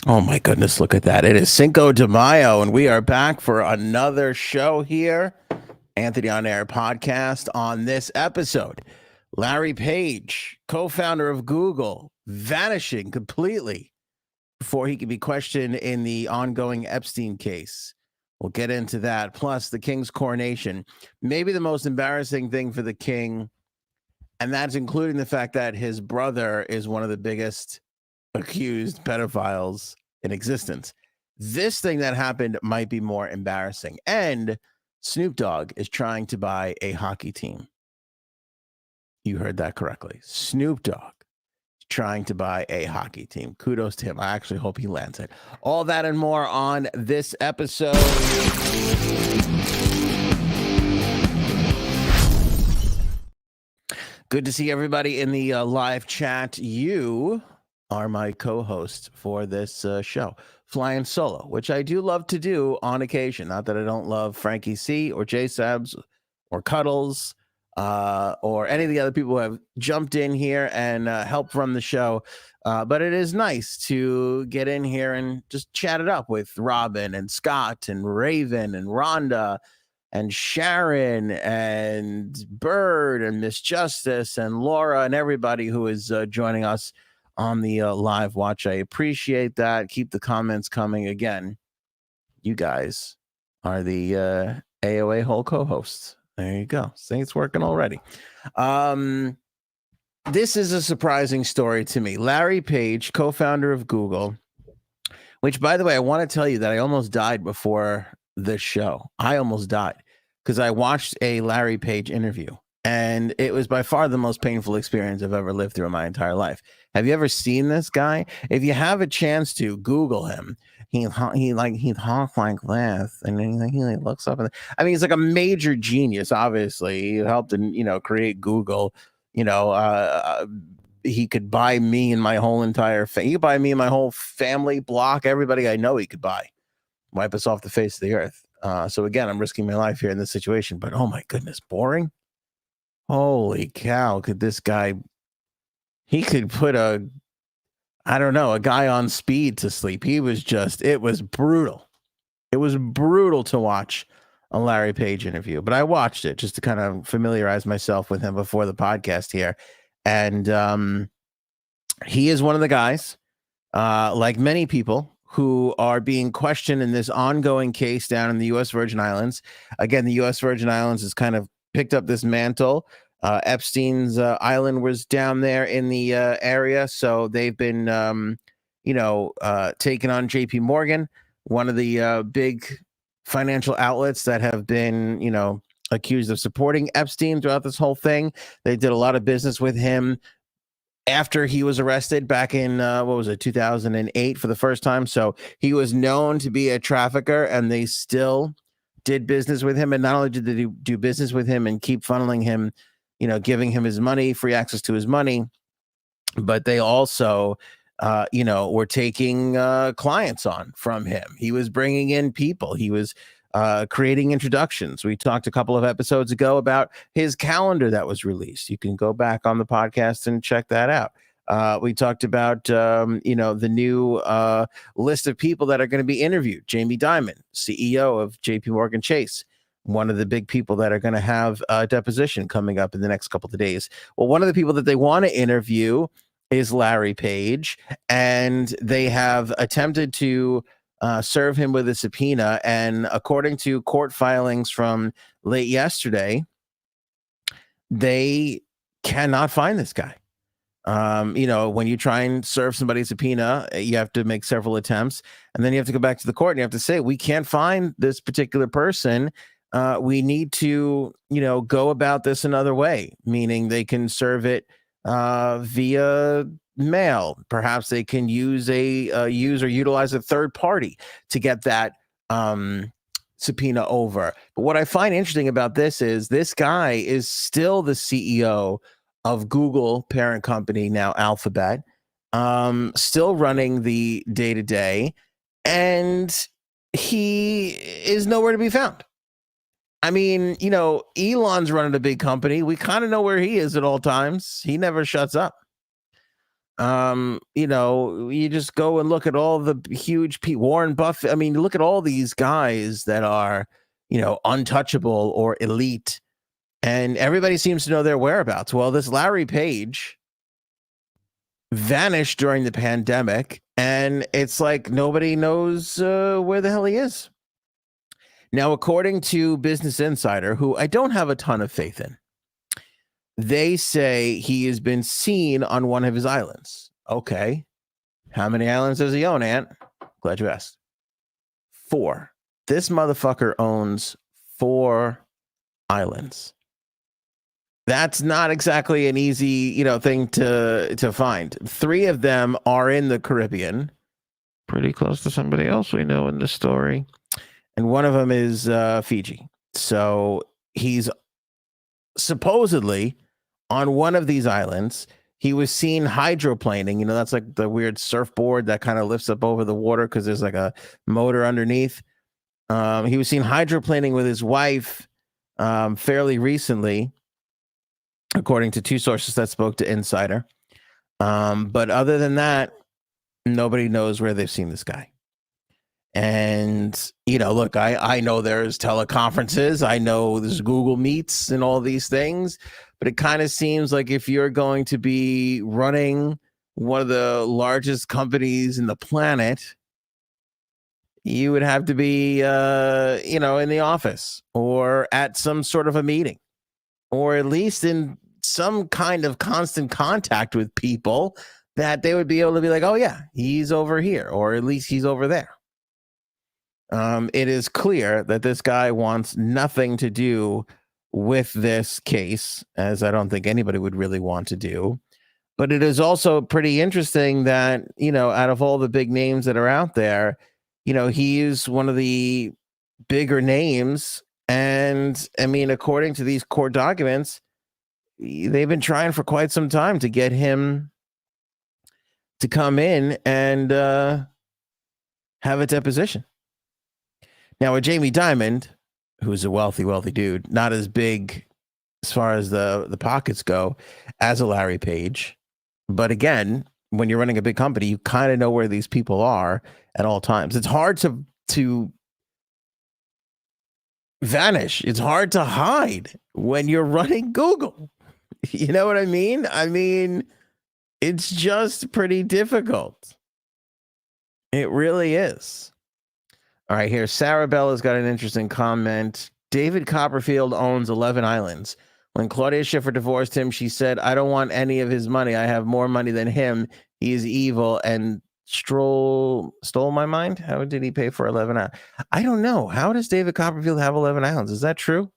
Oh my goodness, look at that. It is Cinco de Mayo, and we are back for another show here. Anthony on Air podcast. On this episode, Larry Page, co founder of Google, vanishing completely before he can be questioned in the ongoing Epstein case. We'll get into that. Plus, the king's coronation. Maybe the most embarrassing thing for the king, and that's including the fact that his brother is one of the biggest accused pedophiles in existence. This thing that happened might be more embarrassing. And Snoop Dogg is trying to buy a hockey team. You heard that correctly. Snoop Dogg is trying to buy a hockey team. Kudos to him. I actually hope he lands it. All that and more on this episode. Good to see everybody in the live chat. You are my co-host for this show, flying solo, which I do love to do on occasion. Not that I don't love Frankie C or J Sabs or Cuddles or any of the other people who have jumped in here and helped run the show. But it is nice to get in here and just chat it up with Robin and Scott and Raven and Rhonda and Sharon and Bird and Miss Justice and Laura and everybody who is joining us on the live watch. I appreciate that. Keep the comments coming. Again, you guys are the AOA whole co-hosts. There you go. See, it's working already. This is a surprising story to me. Larry Page, co-founder of Google, which, by the way, I want to tell you that I almost died before this show. I almost died because I watched a Larry Page interview, and it was by far the most painful experience I've ever lived through in my entire life. Have you ever seen this guy? If you have a chance to Google him, he talks like this, and then he looks up, and I mean, he's like a major genius. Obviously, he helped create Google. He could buy me and my whole entire he could buy me and my whole family, block everybody I know he could buy, wipe us off the face of the earth. So again, I'm risking my life here in this situation, but oh my goodness, boring. Holy cow. Could this guy, he could put a guy on speed to sleep. It was brutal. It was brutal to watch a Larry Page interview, but I watched it just to kind of familiarize myself with him before the podcast here. And he is one of the guys, like many people, who are being questioned in this ongoing case down in the U.S. Virgin Islands. Again, the U.S. Virgin Islands has kind of picked up this mantle. Epstein's island was down there in the area, so they've been, taking on J.P. Morgan, one of the big financial outlets that have been, accused of supporting Epstein throughout this whole thing. They did a lot of business with him after he was arrested back in 2008 for the first time. So he was known to be a trafficker, and they still did business with him. And not only did they do business with him and keep funneling him, giving him his money, free access to his money, but they also were taking clients on from him. He was bringing in people. He was creating introductions. We talked a couple of episodes ago about his calendar that was released. You can go back on the podcast and check that out. We talked about, the new list of people that are going to be interviewed. Jamie Dimon, CEO of JP Morgan Chase, one of the big people that are going to have a deposition coming up in the next couple of days. Well, one of the people that they want to interview is Larry Page, and they have attempted to serve him with a subpoena. And according to court filings from late yesterday, they cannot find this guy. When you try and serve somebody a subpoena, you have to make several attempts, and then you have to go back to the court and you have to say, we can't find this particular person. We need to, go about this another way, meaning they can serve it via mail. Perhaps they can use utilize a third party to get that subpoena over. But what I find interesting about this is this guy is still the CEO of Google parent company, now Alphabet, still running the day-to-day, and he is nowhere to be found. I mean, Elon's running a big company. We kind of know where he is at all times. He never shuts up. You know, you just go and look at all the huge Warren Buffett. I mean, look at all these guys that are, you know, untouchable or elite, and everybody seems to know their whereabouts. Well, this Larry Page vanished during the pandemic, and it's like nobody knows where the hell he is. Now, according to Business Insider, who I don't have a ton of faith in, they say he has been seen on one of his islands. Okay. How many islands does he own, Ant? Glad you asked. 4. This motherfucker owns 4 islands. That's not exactly an easy, you know, thing to find. 3 of them are in the Caribbean, pretty close to somebody else we know in this story, and one of them is Fiji. So he's supposedly on one of these islands. He was seen hydroplaning. You know, that's like the weird surfboard that kind of lifts up over the water because there's like a motor underneath. He was seen hydroplaning with his wife fairly recently, according to 2 sources that spoke to Insider. But other than that, nobody knows where they've seen this guy. And, you know, look, I know there's teleconferences. I know there's Google Meets and all these things. But it kind of seems like if you're going to be running one of the largest companies in the planet, you would have to be, you know, in the office or at some sort of a meeting, or at least in some kind of constant contact with people that they would be able to be like, oh, yeah, he's over here, or at least he's over there. It is clear that this guy wants nothing to do with this case, as I don't think anybody would really want to do. But it is also pretty interesting that, you know, out of all the big names that are out there, you know, he is one of the bigger names. And I mean, according to these court documents, they've been trying for quite some time to get him to come in and have a deposition. Now, with Jamie Dimon, who's a wealthy dude, not as big as far as the pockets go as a Larry Page. But again, when you're running a big company, you kind of know where these people are at all times. It's hard to vanish. It's hard to hide when you're running Google. You know what I mean? I mean, it's just pretty difficult. It really is. All right, here, Sarah Bella's got an interesting comment. David Copperfield owns 11 islands. When Claudia Schiffer divorced him, she said, I don't want any of his money. I have more money than him. He is evil and stole my mind. How did he pay for 11 islands? I don't know. How does David Copperfield have 11 islands? Is that true?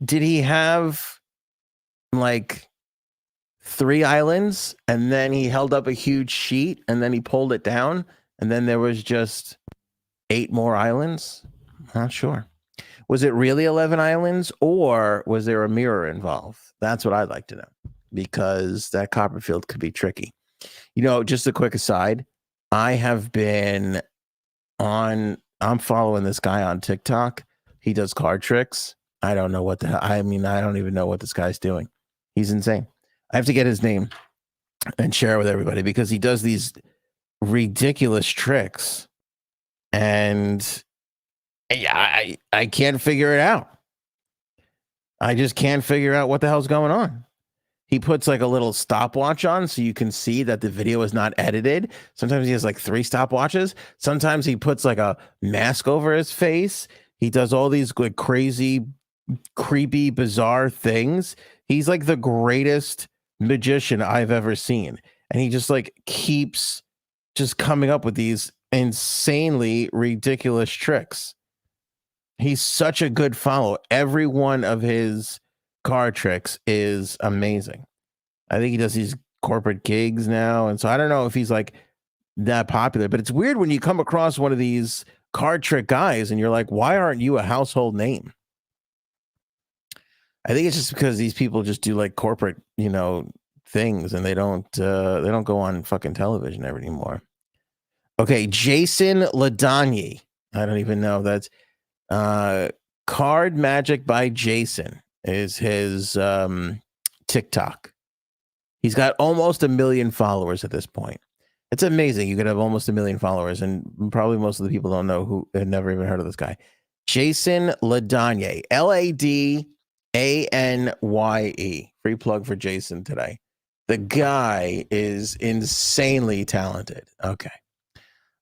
Did he have like 3 islands and then he held up a huge sheet and then he pulled it down and then there was just 8 more islands? Not sure. Was it really 11 islands or was there a mirror involved? That's what I'd like to know, because that Copperfield could be tricky. You know, just a quick aside, I'm following this guy on TikTok. He does card tricks. I don't know what I don't even know what this guy's doing. He's insane. I have to get his name and share it with everybody because he does these ridiculous tricks. And yeah, I can't figure it out. I just can't figure out what the hell's going on. He puts like a little stopwatch on so you can see that the video is not edited. Sometimes he has like 3 stopwatches. Sometimes he puts like a mask over his face. He does all these like crazy, creepy, bizarre things. He's like the greatest magician I've ever seen. And he just like keeps just coming up with these insanely ridiculous tricks. He's such a good follow. Every one of his card tricks is amazing. I think he does these corporate gigs now. And so I don't know if he's like that popular, but it's weird when you come across one of these card trick guys and you're like, why aren't you a household name? I think it's just because these people just do like corporate, you know, things and they don't go on fucking television anymore. Okay. Jason Ladagny. I don't even know. That's Card Magic by Jason is his TikTok. He's got almost 1 million followers at this point. It's amazing. You could have almost 1 million followers, and probably most of the people don't know who had never even heard of this guy. Jason Ladanye, Ladanye. Free plug for Jason today. The guy is insanely talented. Okay.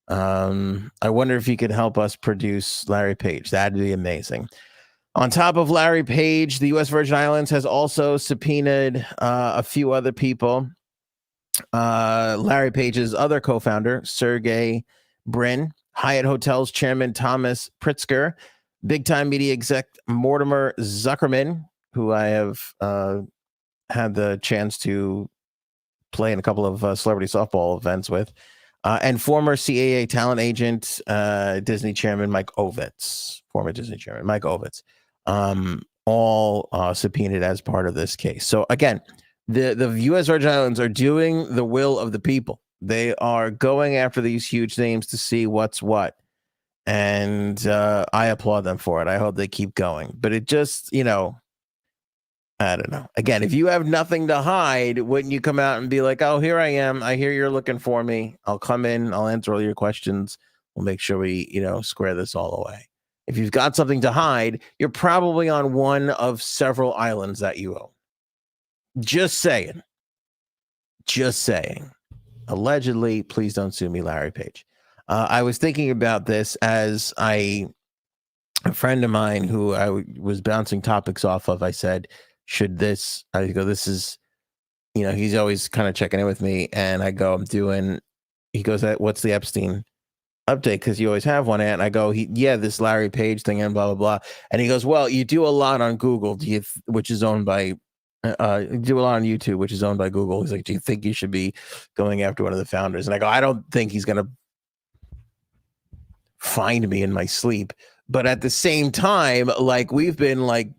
I wonder if he could help us produce Larry Page. That'd be amazing. On top of Larry Page, the U.S. Virgin Islands has also subpoenaed a few other people. Larry Page's other co-founder, Sergey Brin, Hyatt Hotels chairman Thomas Pritzker, big-time media exec Mortimer Zuckerman, who I have had the chance to play in a couple of celebrity softball events with, and former CAA talent agent, Disney chairman Mike Ovitz, all subpoenaed as part of this case. So again, the U.S. Virgin Islands are doing the will of the people. They are going after these huge names to see what's what. And I applaud them for it. I hope they keep going. But it just, I don't know. Again, if you have nothing to hide, wouldn't you come out and be like, oh, here I am. I hear you're looking for me. I'll come in. I'll answer all your questions. We'll make sure we, square this all away. If you've got something to hide, you're probably on one of several islands that you own. Just saying. Allegedly, please don't sue me, Larry Page. I was thinking about this as a friend of mine who I was bouncing topics off of. I said, this is, he's always kind of checking in with me. And I go, he goes, what's the Epstein update? Because you always have one. And I go, this Larry Page thing and blah, blah, blah. And he goes, well, you do a lot on Google, which is owned by, you do a lot on YouTube, which is owned by Google. He's like, do you think you should be going after one of the founders? And I go, I don't think he's going to find me in my sleep. But at the same time, like, we've been like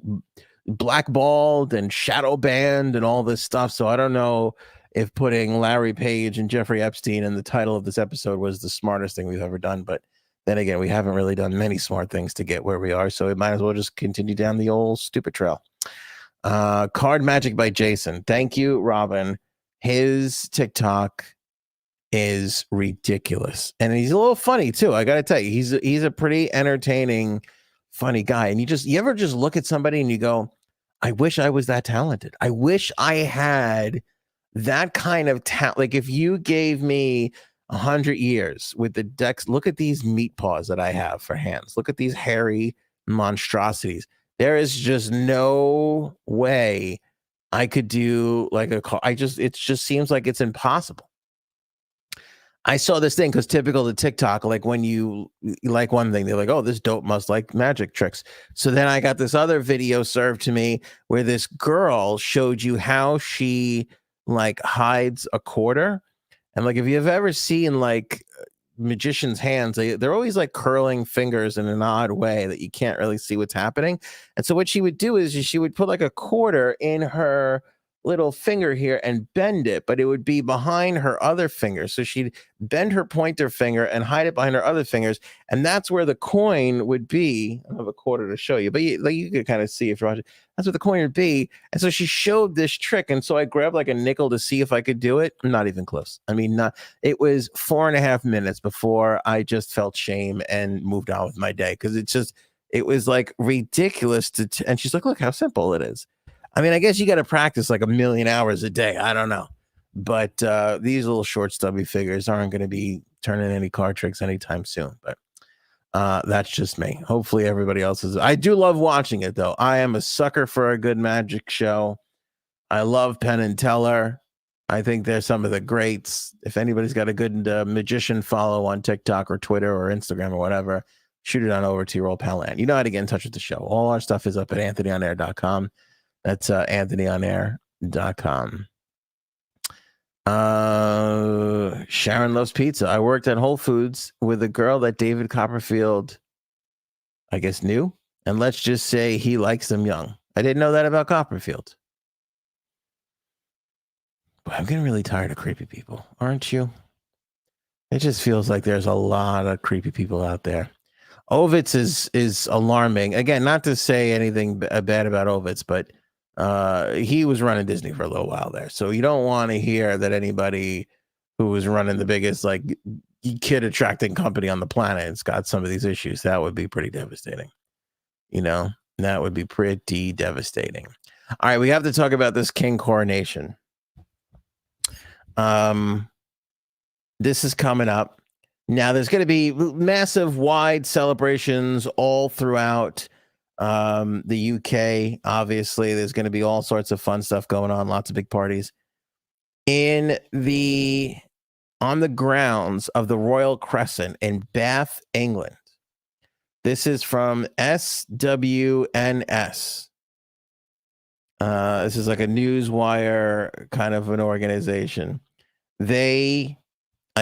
blackballed and shadow banned and all this stuff. So I don't know if putting Larry Page and Jeffrey Epstein in the title of this episode was the smartest thing we've ever done. But then again, we haven't really done many smart things to get where we are. So it might as well just continue down the old stupid trail. Card Magic by Jason. Thank you, Robin. His TikTok is ridiculous. And he's a little funny too. I got to tell you, he's a pretty entertaining, funny guy. And you ever just look at somebody and you go, I wish I was that talented. I wish I had that kind of talent. Like, if you gave me 100 years with the decks, look at these meat paws that I have for hands. Look at these hairy monstrosities. There is just no way I could do like it just seems like it's impossible. I saw this thing because typical of TikTok, like when you like one thing, they're like, oh, this dope must like magic tricks. So then I got this other video served to me where this girl showed you how she like hides a quarter. And like, if you've ever seen like magician's hands, they're always like curling fingers in an odd way that you can't really see what's happening. And so what she would do is she would put like a quarter in her little finger here and bend it, but it would be behind her other finger. So she'd bend her pointer finger and hide it behind her other fingers, and that's where the coin would be. I have a quarter to show you, but you could kind of see if you're watching. That's what the coin would be. And so she showed this trick, and so I grabbed like a nickel to see if I could do it. Not even close. I mean, it was 4.5 minutes before I just felt shame and moved on with my day, because it was like ridiculous and she's like, look how simple it is. I mean, I guess you got to practice like 1 million hours a day. I don't know. But these little short, stubby figures aren't going to be turning any card tricks anytime soon. But that's just me. Hopefully everybody else is. I do love watching it, though. I am a sucker for a good magic show. I love Penn and Teller. I think they're some of the greats. If anybody's got a good magician follow on TikTok or Twitter or Instagram or whatever, shoot it on over to your old pal Ant. You know how to get in touch with the show. All our stuff is up at anthonyonair.com. That's anthonyonair.com. Sharon loves pizza. I worked at Whole Foods with a girl that David Copperfield, I guess, knew. And let's just say he likes them young. I didn't know that about Copperfield. But I'm getting really tired of creepy people, aren't you? It just feels like there's a lot of creepy people out there. Ovitz is alarming. Again, not to say anything bad about Ovitz, but He was running Disney for a little while there. So you don't want to hear that anybody who was running the biggest like kid attracting company on the planet has got some of these issues. That would be pretty devastating. You know, that would be pretty devastating. All right, we have to talk about this King Coronation. This is coming up. Now there's going to be massive wide celebrations all throughout the UK. Obviously, there's going to be all sorts of fun stuff going on, lots of big parties. On the grounds of the Royal Crescent in Bath, England. This is from SWNS. This is like a newswire kind of an organization. I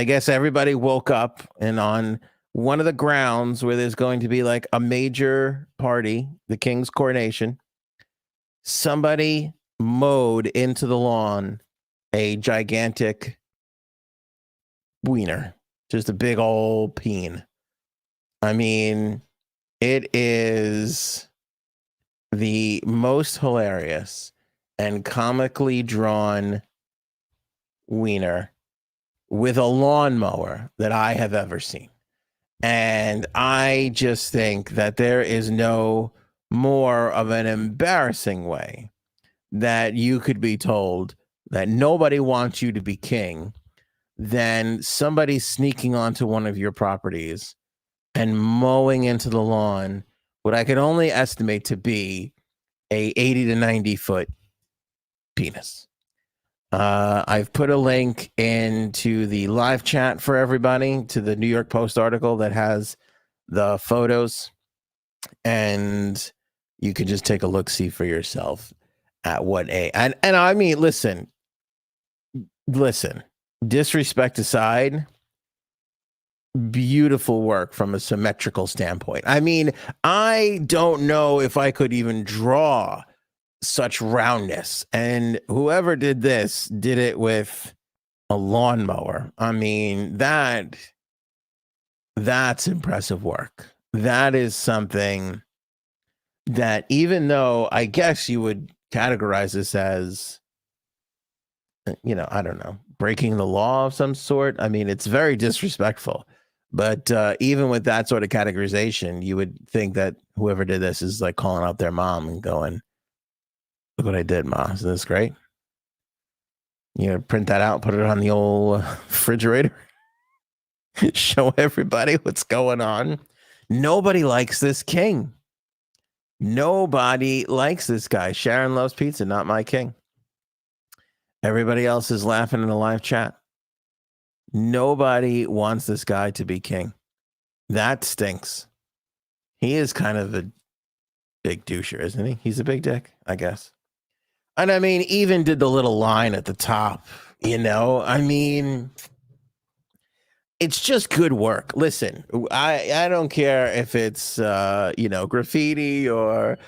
guess everybody woke up and on one of the grounds where there's going to be like a major party, the King's Coronation, somebody mowed into the lawn a gigantic wiener, just a big old peen. I mean, it is the most hilarious and comically drawn wiener with a lawnmower that I have ever seen. And I just think that there is no more of an embarrassing way that you could be told that nobody wants you to be king than somebody sneaking onto one of your properties and mowing into the lawn what I could only estimate to be a 80 to 90 foot penis. I've put a link into the live chat for everybody to the New York Post article that has the photos, and you can just take a look, see for yourself at what and I mean, listen, disrespect aside, beautiful work from a symmetrical standpoint. I mean, I don't know if I could even draw such roundness, and whoever did this did it with a lawnmower. I mean, that's impressive work. That is something that, even though I guess you would categorize this as, you know, I don't know, breaking the law of some sort. I mean, it's very disrespectful. But even with that sort of categorization, you would think that whoever did this is like calling up their mom and going, "Look what I did, Ma. Isn't this great?" You know, print that out, put it on the old refrigerator, show everybody what's going on. Nobody likes this king. Nobody likes this guy. Sharon loves pizza, not my king. Everybody else is laughing in the live chat. Nobody wants this guy to be king. That stinks. He is kind of a big doucher, isn't he? He's a big dick, I guess. And I mean, even did the little line at the top, you know? I mean, it's just good work. Listen, I don't care if it's, you know, graffiti or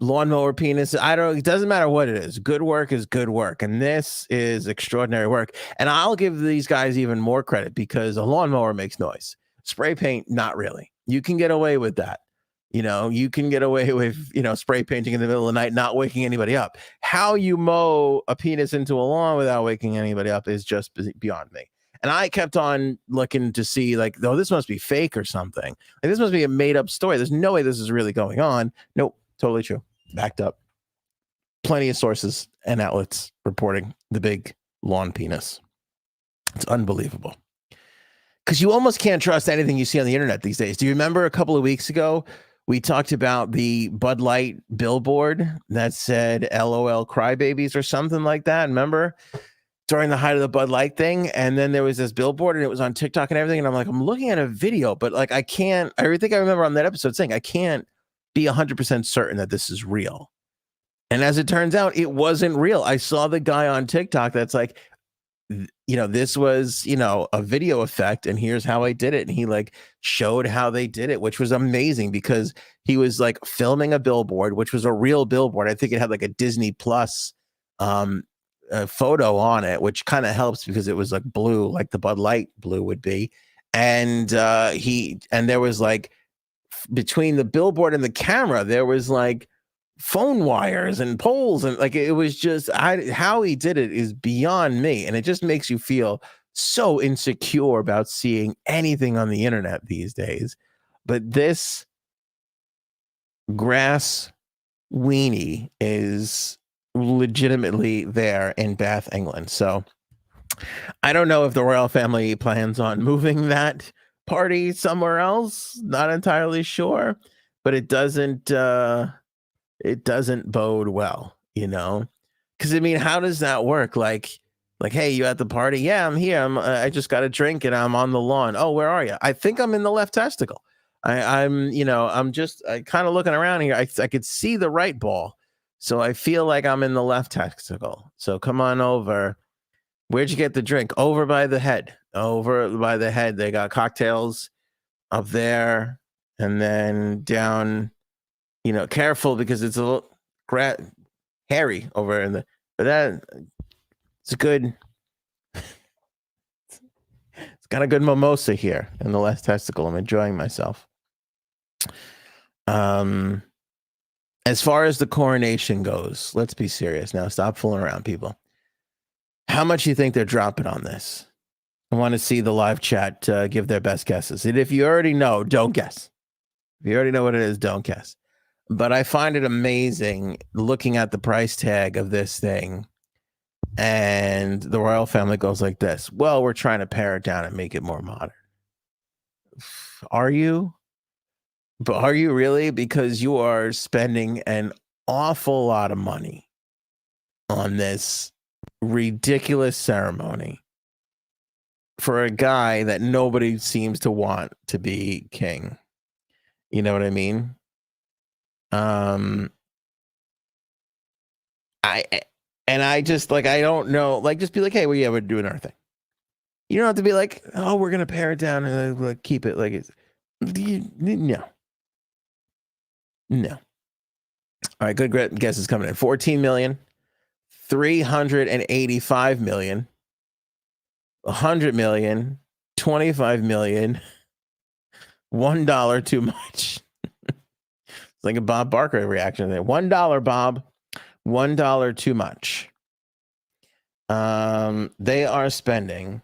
lawnmower penis. It doesn't matter what it is. Good work is good work. And this is extraordinary work. And I'll give these guys even more credit because a lawnmower makes noise. Spray paint, not really. You can get away with that. You know, you can get away with, you know, spray painting in the middle of the night, not waking anybody up. How you mow a penis into a lawn without waking anybody up is just beyond me. And I kept on looking to see, like, oh, this must be fake or something. Like, this must be a made up story. There's no way this is really going on. Nope, totally true. Backed up. Plenty of sources and outlets reporting the big lawn penis. It's unbelievable. Because you almost can't trust anything you see on the internet these days. Do you remember a couple of weeks ago, we talked about the Bud Light billboard that said LOL crybabies or something like that? Remember? During the height of the Bud Light thing. And then there was this billboard and it was on TikTok and everything. And I'm like, I'm looking at a video, but like, I think I remember on that episode saying, I can't be 100% certain that this is real. And as it turns out, it wasn't real. I saw the guy on TikTok that's like, you know, this was, you know, a video effect and here's how I did it. And he like showed how they did it, which was amazing because he was like filming a billboard, which was a real billboard. I think it had like a Disney Plus a photo on it, which kind of helps because it was like blue, like the Bud Light blue would be. And there was like between the billboard and the camera, there was like phone wires and poles, and like it was just how he did it is beyond me, and it just makes you feel so insecure about seeing anything on the internet these days. But this grass weenie is legitimately there in Bath, England. So I don't know if the royal family plans on moving that party somewhere else. Not entirely sure, but it doesn't bode well, because I mean, how does that work? Like, hey, you at the party? Yeah, I'm here. I just got a drink and I'm on the lawn. Oh, where are you? I think I'm in the left testicle. I'm just kind of looking around here. I could see the right ball, so I feel like I'm in the left testicle. So come on over. Where'd you get the drink? Over by the head. Over by the head. They got cocktails up there, and then down. Careful because it's a little hairy over in the. But that it's good. It's got a good mimosa here in the left testicle. I'm enjoying myself. As far as the coronation goes, let's be serious now. Stop fooling around, people. How much do you think they're dropping on this? I want to see the live chat give their best guesses. And if you already know, don't guess. If you already know what it is, don't guess. But I find it amazing looking at the price tag of this thing, and the royal family goes like this. Well, we're trying to pare it down and make it more modern. Are you? But are you really? Because you are spending an awful lot of money on this ridiculous ceremony for a guy that nobody seems to want to be king. You know what I mean? I just I don't know, just be like, hey, well, yeah, we're doing our thing. You don't have to be like, oh, we're gonna pare it down and keep it like it's no. All right, good guess is coming in. 14 million, 385 million, 100 million, 25 million, $1 too much. It's like a Bob Barker reaction there. $1, Bob. $1 too much. They are spending,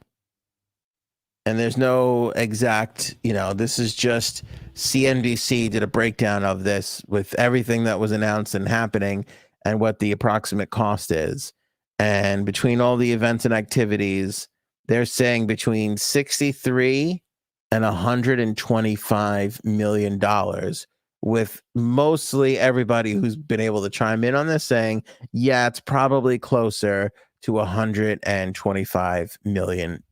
and there's no exact, this is just CNBC did a breakdown of this with everything that was announced and happening and what the approximate cost is. And between all the events and activities, they're saying between 63 and $125 million, with mostly everybody who's been able to chime in on this saying, yeah, it's probably closer to $125 million.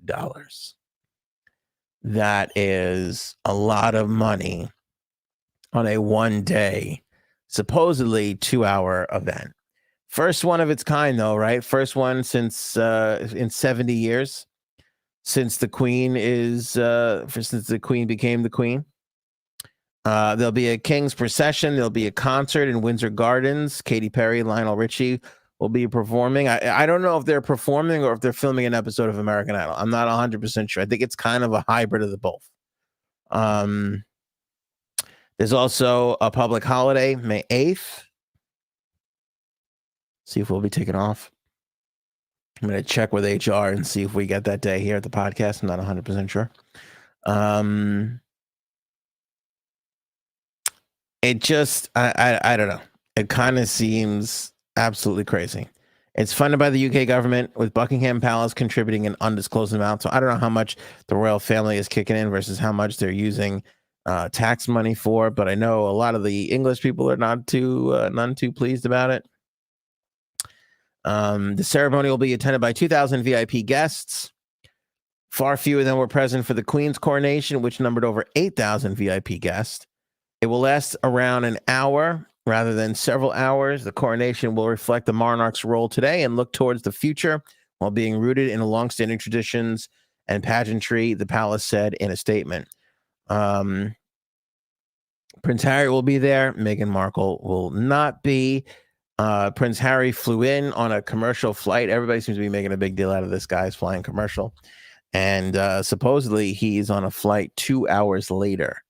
That is a lot of money on a 1-day, supposedly 2-hour event. First one of its kind, though, right? First one since in 70 years, since the Queen since the Queen became the Queen. There'll be a King's procession. There'll be a concert in Windsor Gardens. Katy Perry, Lionel Richie will be performing. I don't know if they're performing or if they're filming an episode of American Idol. I'm not 100% sure. I think it's kind of a hybrid of the both. There's also a public holiday, May 8th. See if we'll be taken off. I'm going to check with HR and see if we get that day here at the podcast. I'm not 100% sure. It just, I don't know. It kind of seems absolutely crazy. It's funded by the UK government, with Buckingham Palace contributing an undisclosed amount. So I don't know how much the royal family is kicking in versus how much they're using tax money for. But I know a lot of the English people are none too pleased about it. The ceremony will be attended by 2,000 VIP guests. Far fewer of them were present for the Queen's coronation, which numbered over 8,000 VIP guests. It will last around an hour rather than several hours. The coronation will reflect the monarch's role today and look towards the future while being rooted in longstanding traditions and pageantry, the palace said in a statement. Prince Harry will be there. Meghan Markle will not be. Prince Harry flew in on a commercial flight. Everybody seems to be making a big deal out of this guy's flying commercial. And supposedly he's on a flight 2 hours later.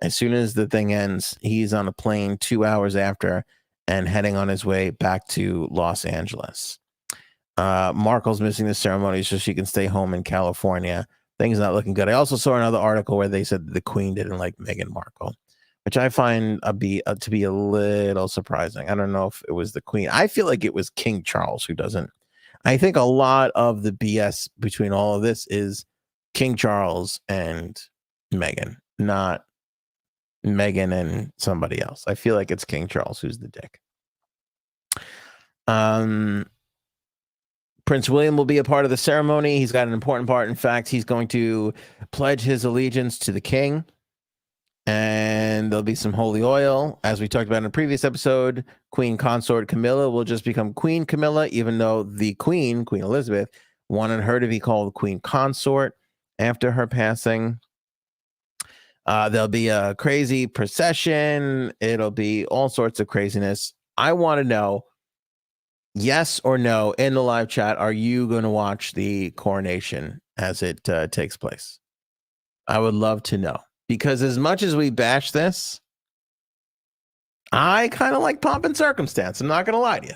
As soon as the thing ends, he's on a plane 2 hours after, and heading on his way back to Los Angeles. Markle's missing the ceremony so she can stay home in California. Things not looking good. I also saw another article where they said the Queen didn't like Meghan Markle, which I find to be a little surprising. I don't know if it was the Queen. I feel like it was King Charles who doesn't. I think a lot of the BS between all of this is King Charles and Meghan, not Meghan and somebody else. I feel like it's King Charles who's the dick. Prince William will be a part of the ceremony. He's got an important part. In fact, he's going to pledge his allegiance to the king. And there'll be some holy oil. As we talked about in a previous episode, Queen Consort Camilla will just become Queen Camilla, even though the Queen, Queen Elizabeth, wanted her to be called Queen Consort after her passing. There'll be a crazy procession. It'll be all sorts of craziness. I want to know, yes or no, in the live chat, are you going to watch the coronation as it takes place? I would love to know. Because as much as we bash this, I kind of like pomp and circumstance. I'm not going to lie to you.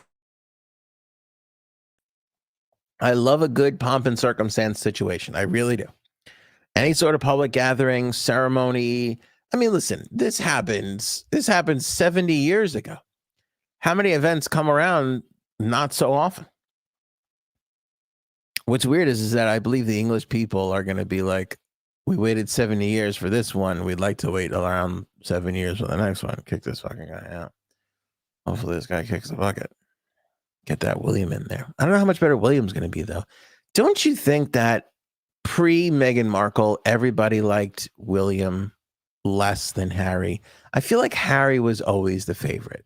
I love a good pomp and circumstance situation. I really do. Any sort of public gathering, ceremony. I mean, listen, this happened 70 years ago. How many events come around? Not so often. What's weird is that I believe the English people are going to be like, we waited 70 years for this one. We'd like to wait around 7 years for the next one. Kick this fucking guy out. Hopefully this guy kicks the bucket. Get that William in there. I don't know how much better William's going to be, though. Don't you think that pre-Meghan Markle, everybody liked William less than Harry? I feel like Harry was always the favorite.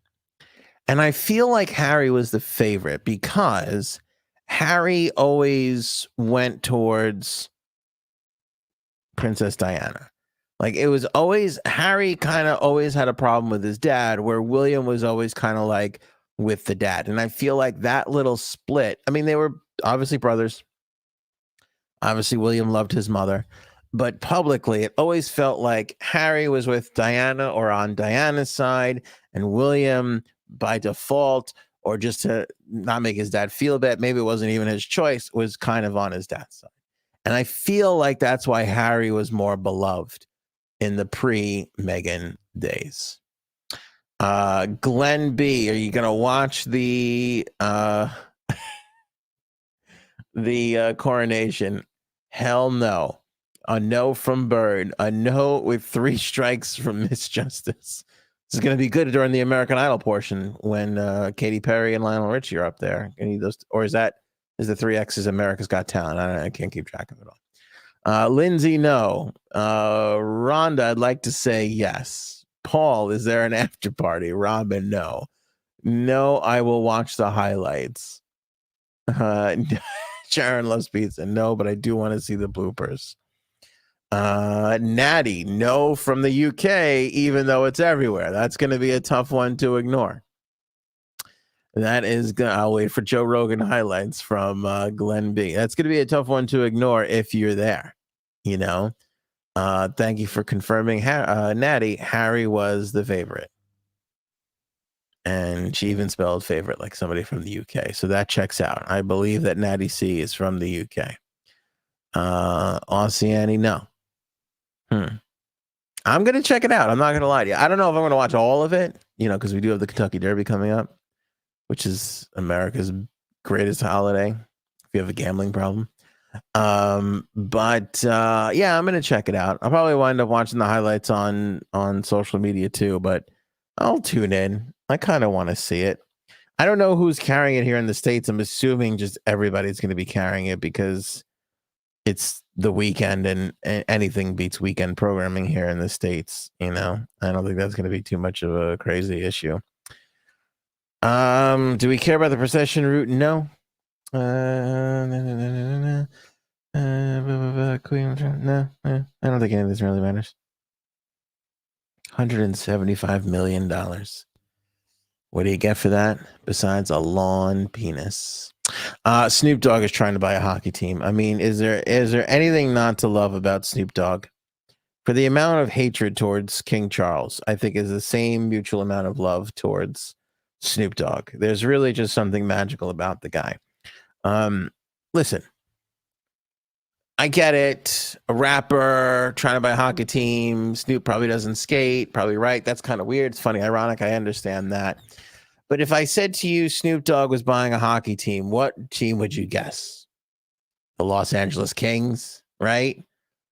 And I feel like Harry was the favorite because Harry always went towards Princess Diana. Like it was always, Harry kind of always had a problem with his dad, where William was always kind of like with the dad. And I feel like that little split, I mean, they were obviously brothers. Obviously, William loved his mother, but publicly, it always felt like Harry was with Diana or on Diana's side, and William, by default, or just to not make his dad feel bad, maybe it wasn't even his choice, was kind of on his dad's side. And I feel like that's why Harry was more beloved in the pre-Meghan days. Glenn B, are you going to watch the coronation? Hell no. A no from Bird. A no with 3 strikes from Miss Justice. This is going to be good during the American Idol portion when Katy Perry and Lionel Richie are up there. Any those, or is the 3X's America's Got Talent? I can't keep track of it all. Lindsay, no. Rhonda, I'd like to say yes. Paul, is there an after party? Robin, no. No, I will watch the highlights. Sharon loves pizza. No, but I do want to see the bloopers. Natty, no from the UK, even though it's everywhere. That's going to be a tough one to ignore. That is good. I'll wait for Joe Rogan highlights from Glenn B. That's going to be a tough one to ignore if you're there. You know, thank you for confirming. Natty, Harry was the favorite. And she even spelled favorite like somebody from the UK. So that checks out. I believe that Natty C is from the UK. Aussie Annie, no. I'm going to check it out. I'm not going to lie to you. I don't know if I'm going to watch all of it, you know, because we do have the Kentucky Derby coming up, which is America's greatest holiday if you have a gambling problem. But yeah, I'm going to check it out. I'll probably wind up watching the highlights on social media too, but I'll tune in. I kind of want to see it. I don't know who's carrying it here in the States. I'm assuming just everybody's going to be carrying it because it's the weekend and anything beats weekend programming here in the States. You know, I don't think that's going to be too much of a crazy issue. Do we care about the procession route? No. No. I don't think any of this really matters. $175 million. What do you get for that besides a lawn penis? Snoop Dogg is trying to buy a hockey team. I mean, is there anything not to love about Snoop Dogg? For the amount of hatred towards King Charles, I think is the same mutual amount of love towards Snoop Dogg. There's really just something magical about the guy. Listen, I get it. A rapper trying to buy a hockey team. Snoop probably doesn't skate. Probably right. That's kind of weird. It's funny, ironic. I understand that. But if I said to you Snoop Dogg was buying a hockey team, what team would you guess? The Los Angeles Kings, right?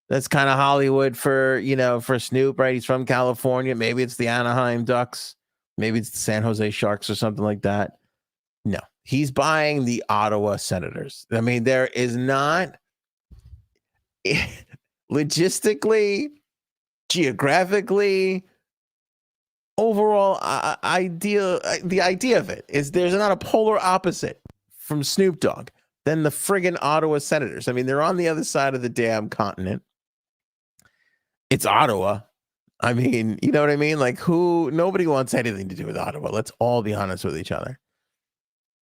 That's kind of Hollywood for, for Snoop, right? He's from California. Maybe it's the Anaheim Ducks. Maybe it's the San Jose Sharks or something like that. No, he's buying the Ottawa Senators. I mean, there is not logistically, geographically, overall the idea of it is there's not a polar opposite from Snoop Dogg than the friggin' Ottawa Senators. I mean, they're on the other side of the damn continent. It's Ottawa. I mean, you know what I mean? Like, nobody wants anything to do with Ottawa. Let's all be honest with each other.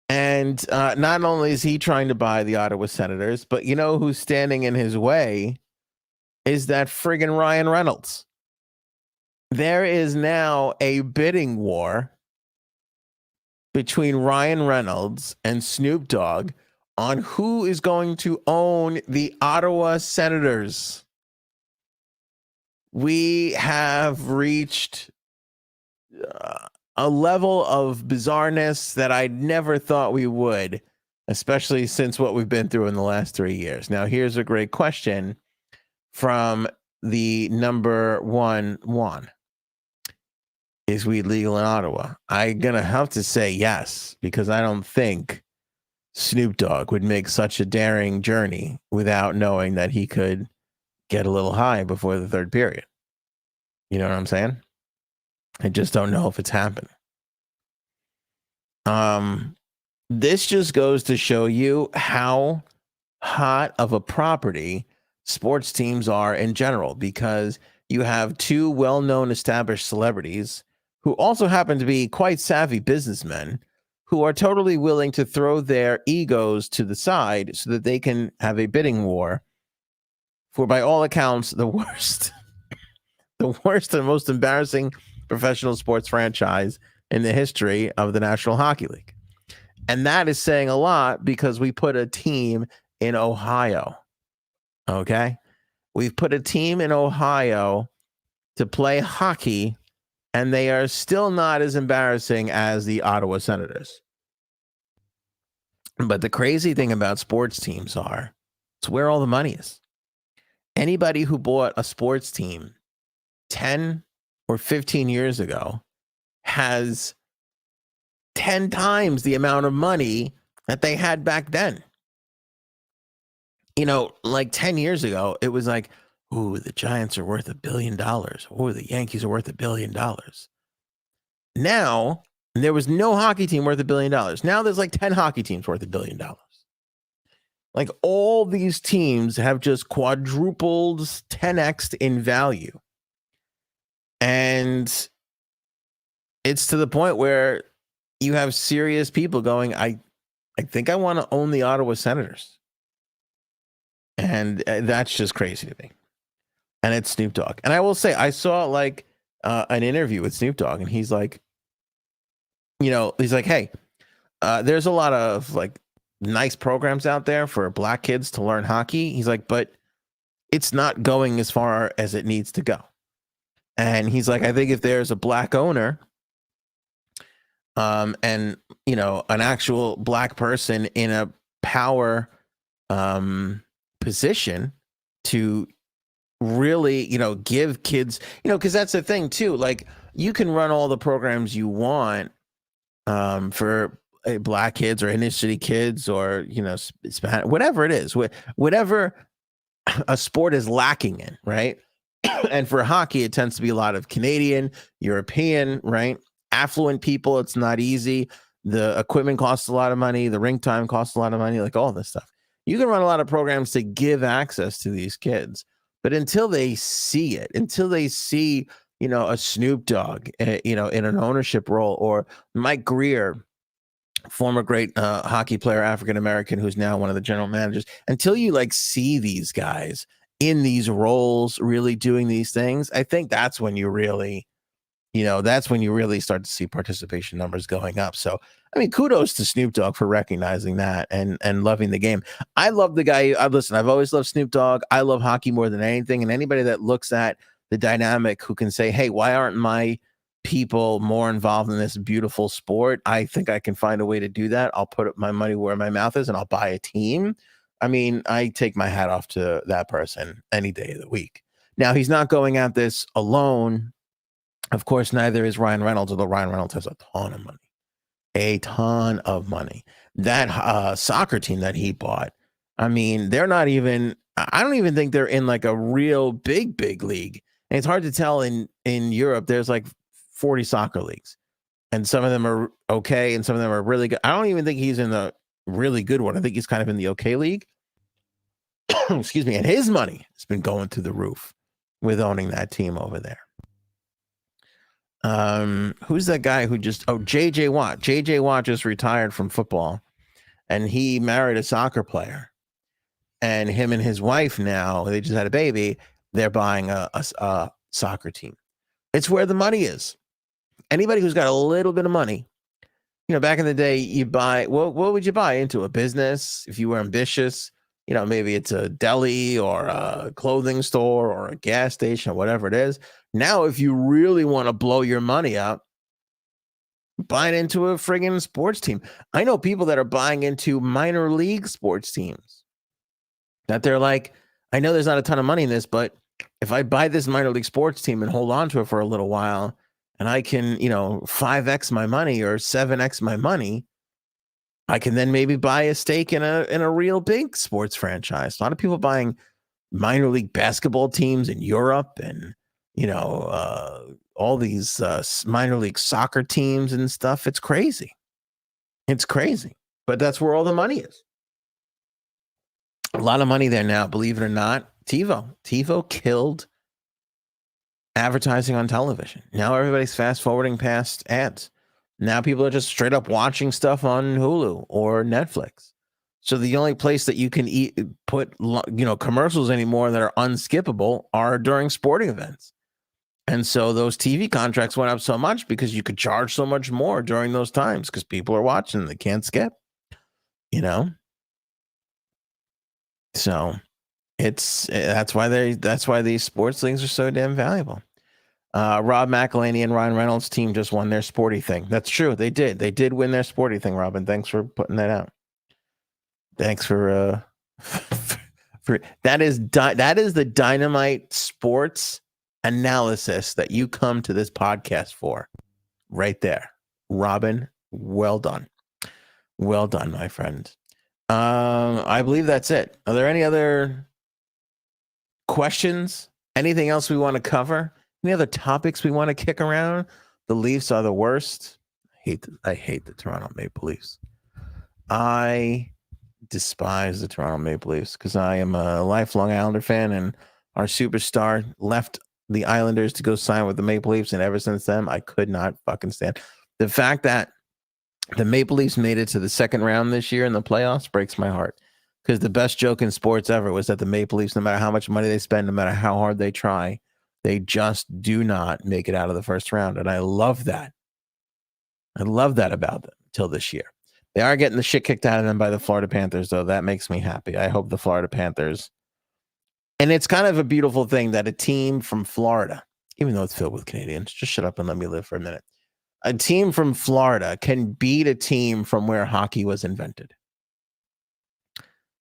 And not only is he trying to buy the Ottawa Senators, but you know who's standing in his way is that friggin' Ryan Reynolds. There is now a bidding war between Ryan Reynolds and Snoop Dogg on who is going to own the Ottawa Senators. We have reached a level of bizarreness that I never thought we would, especially since what we've been through in the last 3 years. Now, here's a great question from the number one Juan. Is weed legal in Ottawa? I'm going to have to say yes, because I don't think Snoop Dogg would make such a daring journey without knowing that he could get a little high before the third period. You know what I'm saying? I just don't know if it's happening. This just goes to show you how hot of a property sports teams are in general, because you have two well-known established celebrities who also happen to be quite savvy businessmen who are totally willing to throw their egos to the side so that they can have a bidding war for, by all accounts, the worst and most embarrassing professional sports franchise in the history of the National Hockey League. And that is saying a lot, because we put a team in Ohio. Okay? We've put a team in Ohio to play hockey, and they are still not as embarrassing as the Ottawa Senators. But the crazy thing about sports teams it's where all the money is. Anybody who bought a sports team 10 or 15 years ago has 10 times the amount of money that they had back then. You know, like 10 years ago, it was like, ooh, the Giants are worth $1 billion. Ooh, the Yankees are worth $1 billion. Now, there was no hockey team worth $1 billion. Now there's like 10 hockey teams worth $1 billion. Like, all these teams have just quadrupled, 10x'd in value. And it's to the point where you have serious people going, I think I want to own the Ottawa Senators. And that's just crazy to me. And it's Snoop Dogg. And I will say, I saw like an interview with Snoop Dogg, and he's like, hey, there's a lot of like nice programs out there for black kids to learn hockey. He's like, but it's not going as far as it needs to go. And he's like, I think if there's a black owner, and an actual black person in a power position to really, give kids, because that's the thing too. Like, you can run all the programs you want for black kids or inner city kids or, Hispanic, whatever it is, whatever a sport is lacking in, right? And for hockey, it tends to be a lot of Canadian, European, right? Affluent people. It's not easy. The equipment costs a lot of money. The rink time costs a lot of money, like all this stuff. You can run a lot of programs to give access to these kids. But until they see it, until they see, a Snoop Dogg, in an ownership role, or Mike Greer, former great hockey player, African-American, who's now one of the general managers, until you like see these guys in these roles really doing these things, I think that's when you really that's when you really start to see participation numbers going up. So, I mean, kudos to Snoop Dogg for recognizing that and loving the game. I love the guy. Listen, I've always loved Snoop Dogg. I love hockey more than anything. And anybody that looks at the dynamic who can say, hey, why aren't my people more involved in this beautiful sport? I think I can find a way to do that. I'll put my money where my mouth is and I'll buy a team. I mean, I take my hat off to that person any day of the week. Now, he's not going at this alone. Of course, neither is Ryan Reynolds, although Ryan Reynolds has a ton of money. A ton of money. That soccer team that he bought, I mean, they're not even, I don't even think they're in like a real big league. And it's hard to tell in Europe, there's like 40 soccer leagues. And some of them are okay, and some of them are really good. I don't even think he's in the really good one. I think he's kind of in the okay league. Excuse me. And his money has been going through the roof with owning that team over there. Who's that guy who just JJ Watt. JJ Watt just retired from football and he married a soccer player. And him and his wife now, they just had a baby, they're buying a soccer team. It's where the money is. Anybody who's got a little bit of money, back in the day, you buy what would you buy into? A business if you were ambitious? Maybe it's a deli or a clothing store or a gas station or whatever it is. Now, if you really want to blow your money up, buy it into a friggin' sports team. I know people that are buying into minor league sports teams that they're like, I know there's not a ton of money in this, but if I buy this minor league sports team and hold on to it for a little while and I can, 5x my money or 7x my money, I can then maybe buy a stake in a real big sports franchise. A lot of people buying minor league basketball teams in Europe and, all these minor league soccer teams and stuff. It's crazy. It's crazy. But that's where all the money is. A lot of money there now, believe it or not. TiVo killed advertising on television. Now everybody's fast forwarding past ads. Now people are just straight up watching stuff on Hulu or Netflix. So the only place that you can put commercials anymore that are unskippable are during sporting events. And so those TV contracts went up so much because you could charge so much more during those times because people are watching. They can't skip, So that's why these sports leagues are so damn valuable. Rob McElhenney and Ryan Reynolds' team just won their sporty thing. That's true. They did win their sporty thing, Robin. Thanks for putting that out. Thanks for that is the dynamite sports analysis that you come to this podcast for right there. Robin, well done. Well done, my friend. I believe that's it. Are there any other questions? Anything else we want to cover? Any other topics we want to kick around? The Leafs are the worst. I hate the Toronto Maple Leafs. I despise the Toronto Maple Leafs because I am a lifelong Islander fan, and our superstar left the Islanders to go sign with the Maple Leafs, and ever since then, I could not fucking stand the fact that the Maple Leafs made it to the second round this year in the playoffs. Breaks my heart because the best joke in sports ever was that the Maple Leafs, no matter how much money they spend, no matter how hard they try, they just do not make it out of the first round. And I love that. I love that about them till this year. They are getting the shit kicked out of them by the Florida Panthers, though. That makes me happy. I hope the Florida Panthers. And it's kind of a beautiful thing that a team from Florida, even though it's filled with Canadians, just shut up and let me live for a minute. A team from Florida can beat a team from where hockey was invented.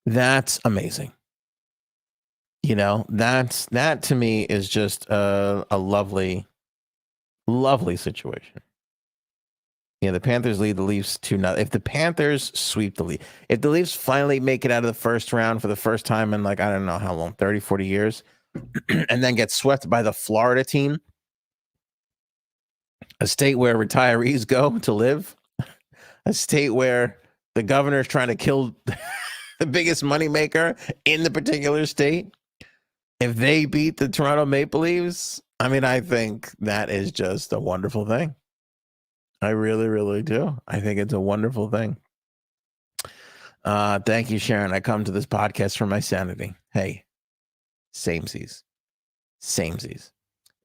That's amazing. That to me is just a lovely, lovely situation. Yeah, the Panthers lead the Leafs 2-0. If the Panthers sweep the Leafs, if the Leafs finally make it out of the first round for the first time in I don't know how long, 30, 40 years, and then get swept by the Florida team, a state where retirees go to live, a state where the governor is trying to kill the biggest moneymaker in the particular state, if they beat the Toronto Maple Leafs, I mean, I think that is just a wonderful thing. I really, really do. I think it's a wonderful thing. Thank you, Sharon. I come to this podcast for my sanity. Hey, samesies.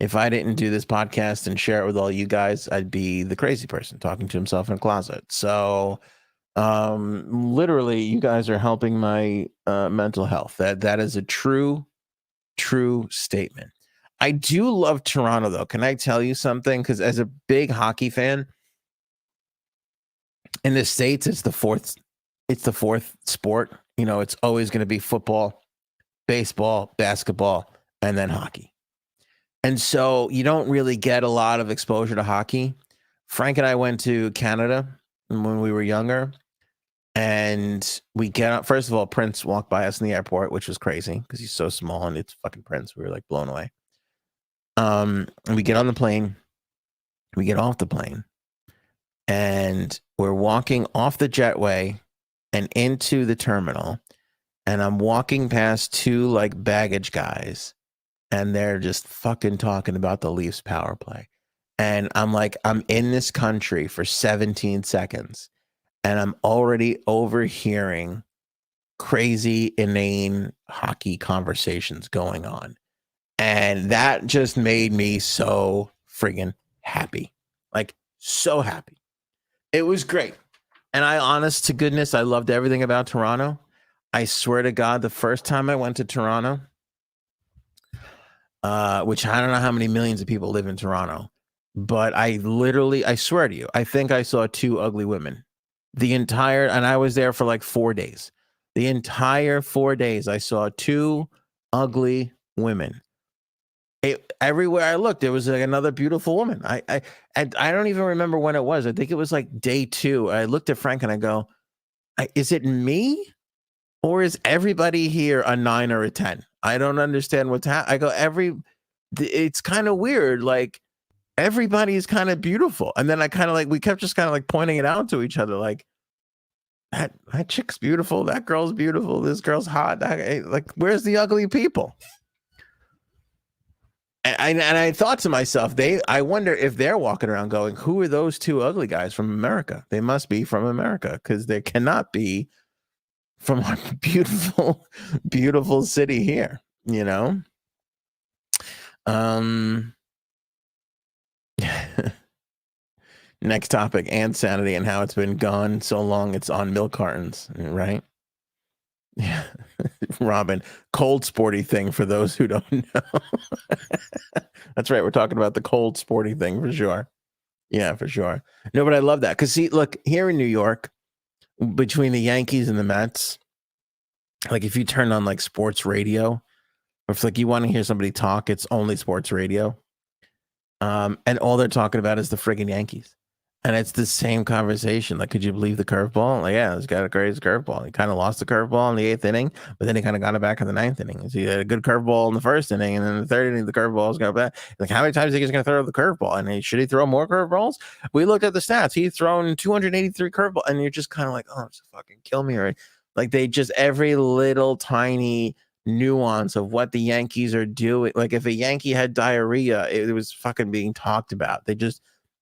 if I didn't do this podcast and share it with all you guys, I'd be the crazy person talking to himself in a closet. So literally you guys are helping my mental health. That is a true statement. I do love Toronto though. Can I tell you something? Because as a big hockey fan, in the States, it's the fourth sport. You know, it's always going to be football, baseball, basketball, and then hockey. And so you don't really get a lot of exposure to hockey. Frank and I went to Canada when we were younger, and we get up. First of all, Prince walked by us in the airport, which was crazy because he's so small and it's fucking Prince. We were like blown away. And we get on the plane, we get off the plane, and we're walking off the jetway and into the terminal, and I'm walking past two like baggage guys, and they're just fucking talking about the Leafs power play. And I'm like, I'm in this country for 17 seconds, and I'm already overhearing crazy, inane hockey conversations going on. And that just made me so friggin' happy. Like, so happy. It was great. And honest to goodness, I loved everything about Toronto. I swear to God, the first time I went to Toronto, which I don't know how many millions of people live in Toronto, but I swear to you, I think I saw two ugly women. And I was there for like 4 days. The entire 4 days, I saw two ugly women. Everywhere I looked, there was like another beautiful woman. I don't even remember when it was. I think it was like day 2. I looked at Frank and I go, is it me? Or is everybody here a 9 or a 10? I don't understand what's happening. I go, it's kind of weird. Like, everybody is kind of beautiful. And then we kept just kind of like pointing it out to each other. Like, that chick's beautiful. That girl's beautiful. This girl's hot. Like, where's the ugly people? And I thought to myself, I wonder if they're walking around going, who are those two ugly guys from America? They must be from America, because they cannot be from our beautiful, beautiful city here, you know? Next topic, insanity and how it's been gone so long it's on milk cartons, right? Yeah. Robin, cold sporty thing for those who don't know. That's right. We're talking about the cold sporty thing for sure. Yeah, for sure. No, but I love that. Because see, look, here in New York, between the Yankees and the Mets, like if you turn on like sports radio, or if like you want to hear somebody talk, it's only sports radio. And all they're talking about is the friggin' Yankees. And it's the same conversation. Like, could you believe the curveball? Like, yeah, this guy had a crazy curveball. He kind of lost the curveball in the 8th inning, but then he kind of got it back in the 9th inning. So he had a good curveball in the 1st inning, and then the 3rd inning, the curveball's got back. Like, how many times is he going to throw the curveball? And should he throw more curveballs? We looked at the stats. He's thrown 283 curveballs, and you're just kind of like, oh, just fucking kill me already. Like, they just every little tiny nuance of what the Yankees are doing. Like, if a Yankee had diarrhea, it was fucking being talked about.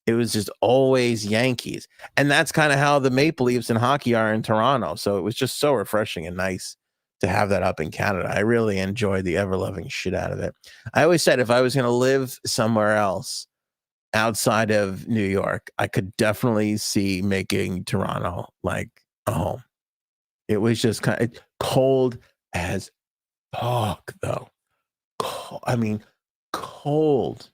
It was just always Yankees. And that's kind of how the Maple Leafs in hockey are in Toronto. So it was just so refreshing and nice to have that up in Canada. I really enjoyed the ever-loving shit out of it. I always said if I was going to live somewhere else outside of New York, I could definitely see making Toronto like a home. It was just kind of cold as fuck, though. Cold.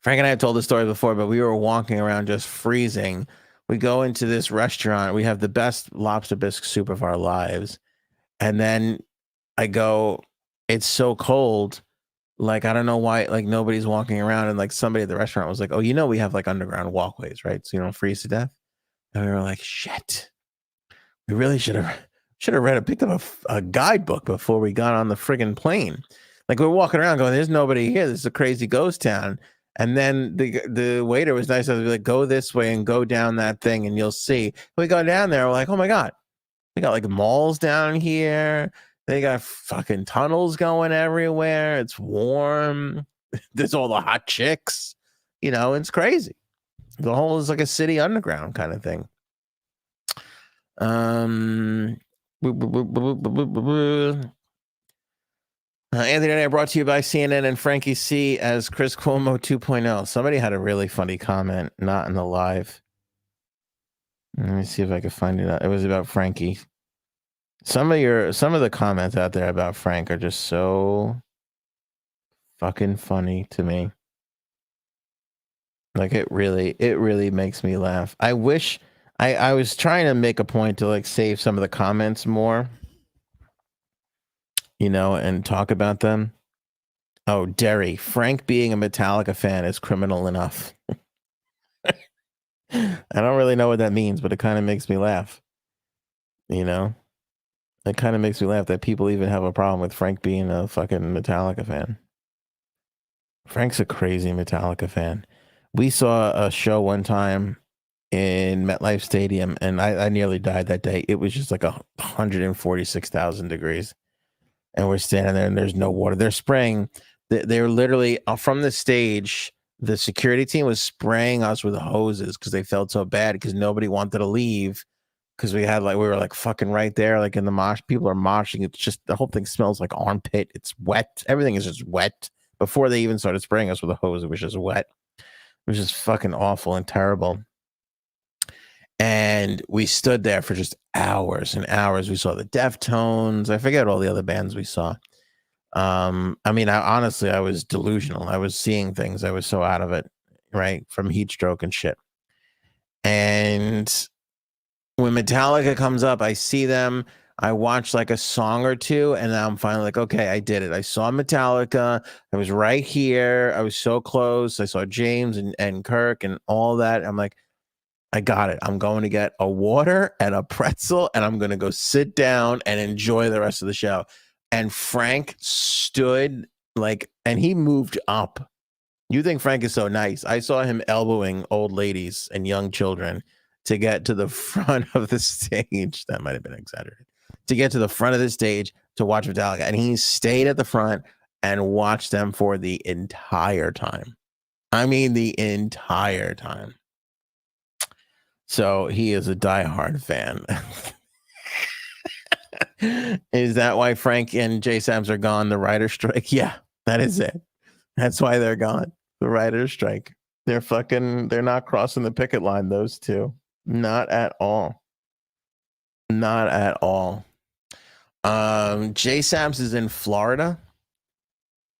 Frank and I have told the story before, but we were walking around just freezing. We go into this restaurant. We have the best lobster bisque soup of our lives. And then I go, it's so cold. Like, I don't know why, like, nobody's walking around. And like somebody at the restaurant was like, oh, we have like underground walkways, right? So you don't freeze to death. And we were like, shit. We really should have picked up a guidebook before we got on the friggin' plane. Like, we're walking around going, there's nobody here. This is a crazy ghost town. And then the waiter was nice. I was like, go this way and go down that thing and you'll see. We go down there. We're like, oh my God, we got like malls down here. They got fucking tunnels going everywhere. It's warm. There's all the hot chicks. It's crazy. The whole is like a city underground kind of thing. Anthony and I are brought to you by CNN and Frankie C as Chris Cuomo 2.0. Somebody had a really funny comment, not in the live. Let me see if I can find it out. It was about Frankie. Some of the comments out there about Frank are just so fucking funny to me. Like it really makes me laugh. I wish I was trying to make a point to like save some of the comments more, and talk about them. Oh, Derry, Frank being a Metallica fan is criminal enough. I don't really know what that means, but it kind of makes me laugh. It kind of makes me laugh that people even have a problem with Frank being a fucking Metallica fan. Frank's a crazy Metallica fan. We saw a show one time in MetLife Stadium, and I nearly died that day. It was just like 146,000 degrees. And we're standing there and there's no water. They're spraying. They're literally from the stage. The security team was spraying us with hoses because they felt so bad because nobody wanted to leave because we were like fucking right there, like in the mosh. People are moshing. It's just the whole thing smells like armpit. It's wet. Everything is just wet. Before they even started spraying us with a hose, it was just wet. It was just fucking awful and terrible. And we stood there for just hours and hours. We saw the Deftones. I forget all the other bands we saw. I mean, honestly, I was delusional. I was seeing things. I was so out of it, right? From heat stroke and shit. And when Metallica comes up, I see them. I watch like a song or two, and now I'm finally like, okay, I did it. I saw Metallica. I was right here. I was so close. I saw James and Kirk and all that. I'm like, I got it. I'm going to get a water and a pretzel, and I'm going to go sit down and enjoy the rest of the show. And Frank stood and he moved up. You think Frank is so nice. I saw him elbowing old ladies and young children to get to the front of the stage. That might have been exaggerated. To get to the front of the stage to watch Metallica. And he stayed at the front and watched them for the entire time. I mean, the entire time. So he is a diehard fan. Is that why Frank and Jay Sams are gone? The writer's strike? Yeah, that is it. That's why they're gone. The writer's strike. They're not crossing the picket line, those two. Not at all. Not at all. Jay Sams is in Florida.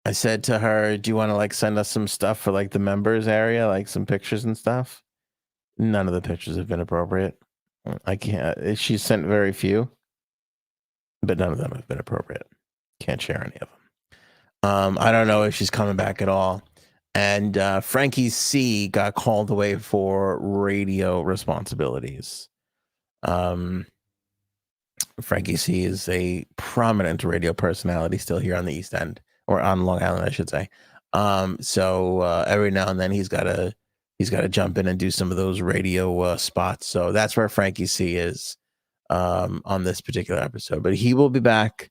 I said to her, do you want to send us some stuff for the members area, like some pictures and stuff? None of the pictures have been appropriate. I can't. She sent very few, but none of them have been appropriate. Can't share any of them. I don't know if she's coming back at all. And Frankie C got called away for radio responsibilities. Frankie C is a prominent radio personality still here on the East End, or on Long Island, I should say. So every now and then he's got to jump in and do some of those radio spots. So that's where Frankie C is on this particular episode. But he will be back.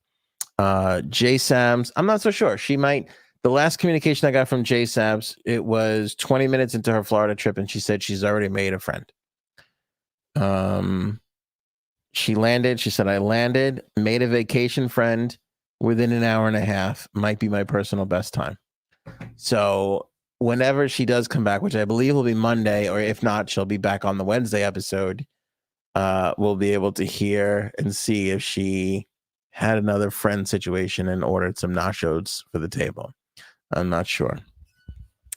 Jay Sams, I'm not so sure. She might. The last communication I got from Jay Sams, it was 20 minutes into her Florida trip, and she said she's already made a friend. She landed. She said, I landed, made a vacation friend within an hour and a half. Might be my personal best time. So whenever she does come back, which I believe will be Monday, or if not, she'll be back on the Wednesday episode. We'll be able to hear and see if she had another friend situation and ordered some nachos for the table. I'm not sure.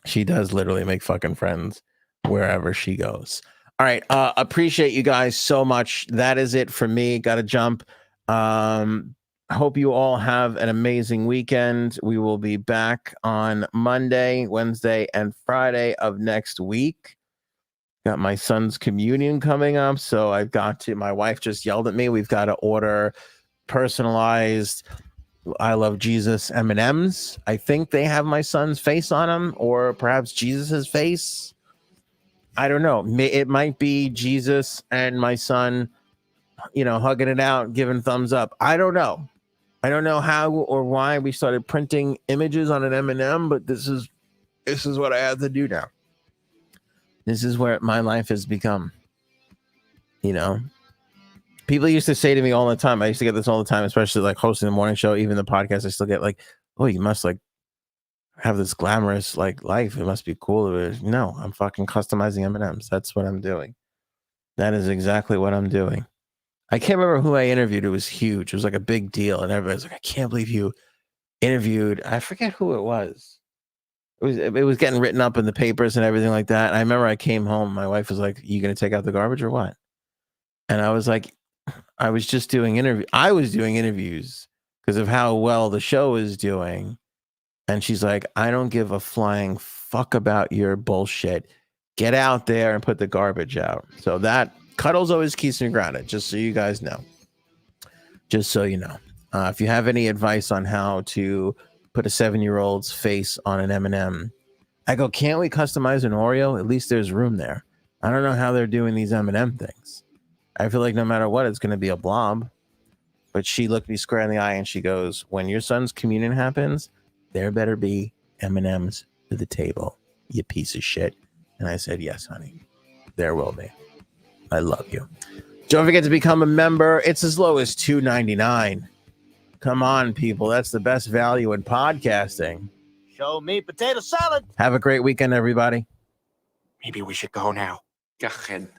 She does literally make fucking friends wherever she goes. All right. Appreciate you guys so much. That is it for me. Got to jump. Hope you all have an amazing weekend. We will be back on Monday, Wednesday, and Friday of next week. Got my son's communion coming up. So my wife just yelled at me. We've got to order personalized I Love Jesus M&Ms. I think they have my son's face on them, or perhaps Jesus's face. I don't know. It might be Jesus and my son, hugging it out, giving thumbs up. I don't know. I don't know how or why we started printing images on an M&M, but this is what I have to do now. This is where my life has become. People used to say to me all the time, I used to get this all the time, especially hosting the morning show, even the podcast, I still get oh, you must like have this glamorous like life. It must be cool. No, I'm fucking customizing M&Ms. That's what I'm doing. That is exactly what I'm doing. I can't remember who I interviewed. It was huge. It was like a big deal. And everybody's like, I can't believe you interviewed. I forget who it was. It was getting written up in the papers and everything like that. And I remember I came home. My wife was like, you going to take out the garbage or what? And I was like, I was just doing I was doing interviews because of how well the show is doing. And she's like, I don't give a flying fuck about your bullshit. Get out there and put the garbage out. So that Cuddles always keeps me grounded, just so you guys know. Just so you know. If you have any advice on how to put a 7-year-old's face on an M&M, I go, can't we customize an Oreo? At least there's room there. I don't know how they're doing these M&M things. I feel like no matter what, it's going to be a blob. But she looked me square in the eye and she goes, when your son's communion happens, there better be M&Ms to the table, you piece of shit. And I said, yes, honey, there will be. I love you. Don't forget to become a member. It's as low as $2.99. Come on, people. That's the best value in podcasting. Show me potato salad. Have a great weekend, everybody. Maybe we should go now. Go ahead.